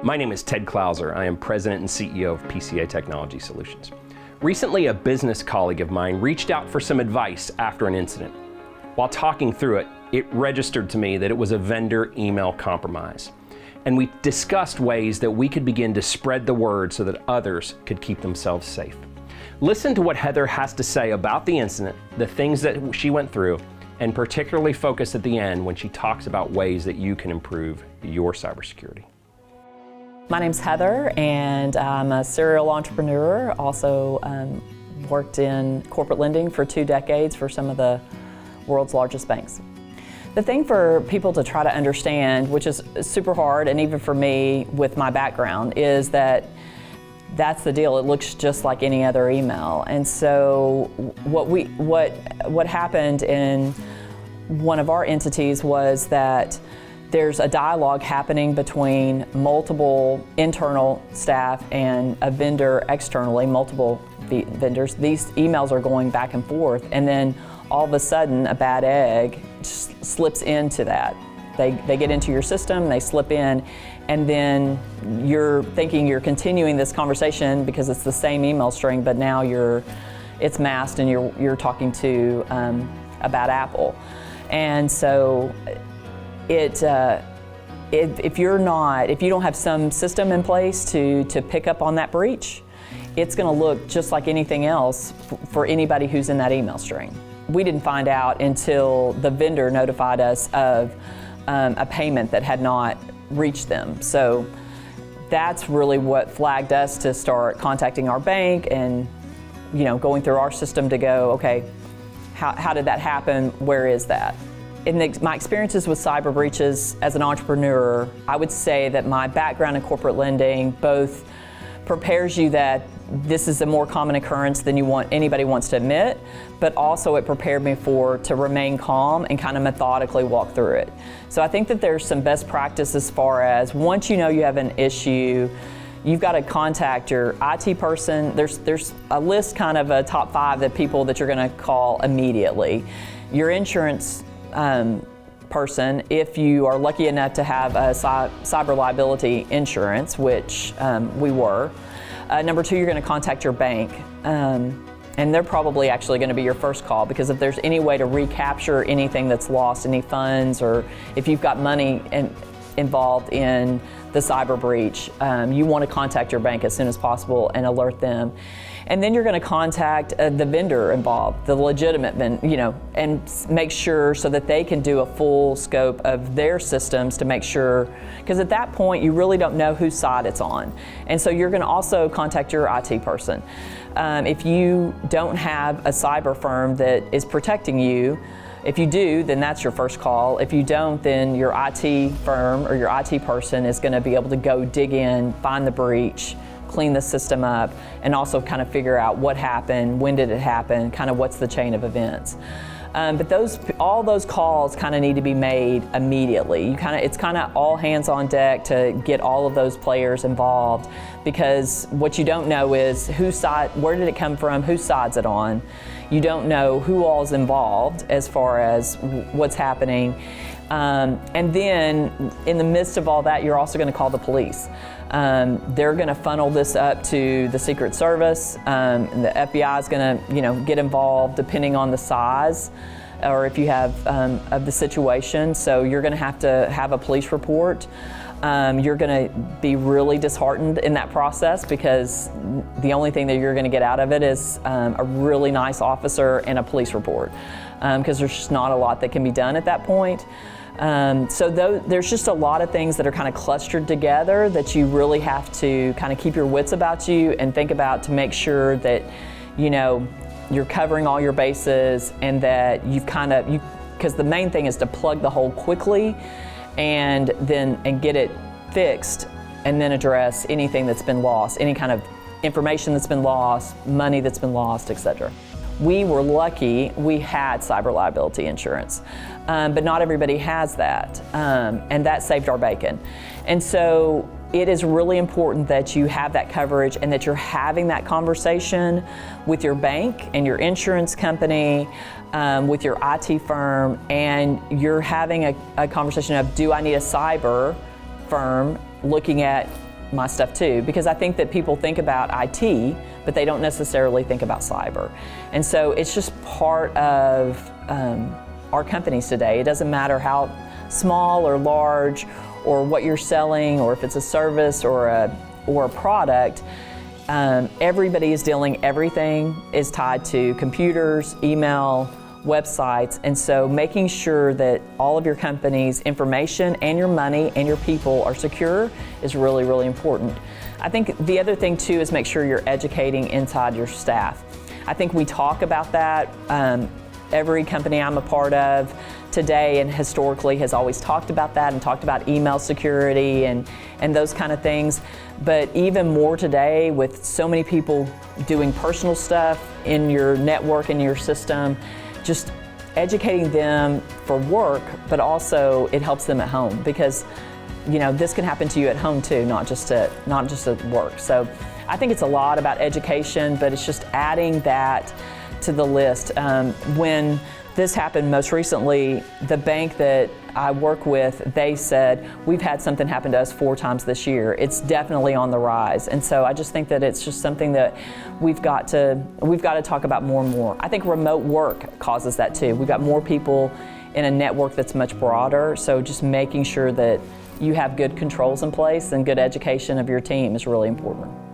My name is Ted Klauser. I am President and CEO of PCA Technology Solutions. Recently, a business colleague of mine reached out for some advice after an incident. While talking through it, it registered to me that it was a vendor email compromise. And we discussed ways that we could begin to spread the word so that others could keep themselves safe. Listen to what Heather has to say about the incident, the things that she went through, and particularly focus at the end when she talks about ways that you can improve your cybersecurity. My name's Heather, and I'm a serial entrepreneur. Also worked in corporate lending for 2 decades for some of the world's largest banks. The thing for people to try to understand, which is super hard, and even for me with my background, is that that's the deal. It looks just like any other email. And so what happened in one of our entities was that there's a dialogue happening between multiple internal staff and a vendor externally, multiple vendors. These emails are going back and forth, and then all of a sudden a bad egg slips into that. They get into your system, they slip in, and then you're thinking you're continuing this conversation because it's the same email string, but now it's masked and you're talking to a bad apple. And so if you don't have some system in place to pick up on that breach, it's going to look just like anything else for anybody who's in that email string. We didn't find out until the vendor notified us of a payment that had not reached them. So that's really what flagged us to start contacting our bank and going through our system to go, okay, how did that happen? Where is that? In my experiences with cyber breaches as an entrepreneur, I would say that my background in corporate lending both prepares you that this is a more common occurrence than anybody wants to admit, but also it prepared me to remain calm and kind of methodically walk through it. So I think that there's some best practice as far as once you know you have an issue, you've got to contact your IT person. There's a list, kind of a top 5 that people that you're going to call immediately. Your insurance person, if you are lucky enough to have a cyber liability insurance, which we were. Number 2, you're going to contact your bank. And they're probably actually going to be your first call, because if there's any way to recapture anything that's lost, any funds, or if you've got money involved in the cyber breach, you want to contact your bank as soon as possible and alert them. And then you're going to contact the vendor involved, the legitimate vendor, and make sure so that they can do a full scope of their systems to make sure, because at that point you really don't know whose side it's on. And so you're going to also contact your IT person. If you don't have a cyber firm that is protecting you, if you do, then that's your first call. If you don't, then your IT firm or your IT person is going to be able to go dig in, find the breach, clean the system up, and also kind of figure out what happened, when did it happen, kind of what's the chain of events. But all those calls kind of need to be made immediately. It's kind of all hands on deck to get all of those players involved, because what you don't know is where did it come from, whose side's it on. You don't know who all is involved as far as what's happening. And then in the midst of all that, you're also going to call the police. They're going to funnel this up to the Secret Service. And the FBI is going to, get involved depending on the size or if you have of the situation. So you're going to have a police report. You're going to be really disheartened in that process, because the only thing that you're going to get out of it is a really nice officer and a police report, because there's just not a lot that can be done at that point. There's just a lot of things that are kind of clustered together that you really have to kind of keep your wits about you and think about to make sure that you're covering all your bases, and that because the main thing is to plug the hole quickly and get it fixed, and then address anything that's been lost, any kind of information that's been lost, money that's been lost, etc. We were lucky we had cyber liability insurance, but not everybody has that, and that saved our bacon. And so it is really important that you have that coverage and that you're having that conversation with your bank and your insurance company, with your IT firm, and you're having a conversation of, do I need a cyber firm looking at my stuff too, because I think that people think about IT, but they don't necessarily think about cyber. And so it's just part of our companies today. It doesn't matter how small or large or what you're selling, or if it's a service or a product. Everybody is dealing, everything is tied to computers, email, websites, and so making sure that all of your company's information and your money and your people are secure is really, really important. I think the other thing too is make sure you're educating inside your staff. I think we talk about that. Every company I'm a part of today and historically has always talked about that and talked about email security and those kind of things. But even more today, with so many people doing personal stuff in your network and your system, just educating them for work, but also it helps them at home, because this can happen to you at home too, not just at work. So I think it's a lot about education, but it's just adding that to the list. When this happened most recently, the bank that I work with, they said, we've had something happen to us 4 times this year. It's definitely on the rise. And so I just think that it's just something that we've got to talk about more and more. I think remote work causes that too. We've got more people in a network that's much broader, so just making sure that you have good controls in place and good education of your team is really important.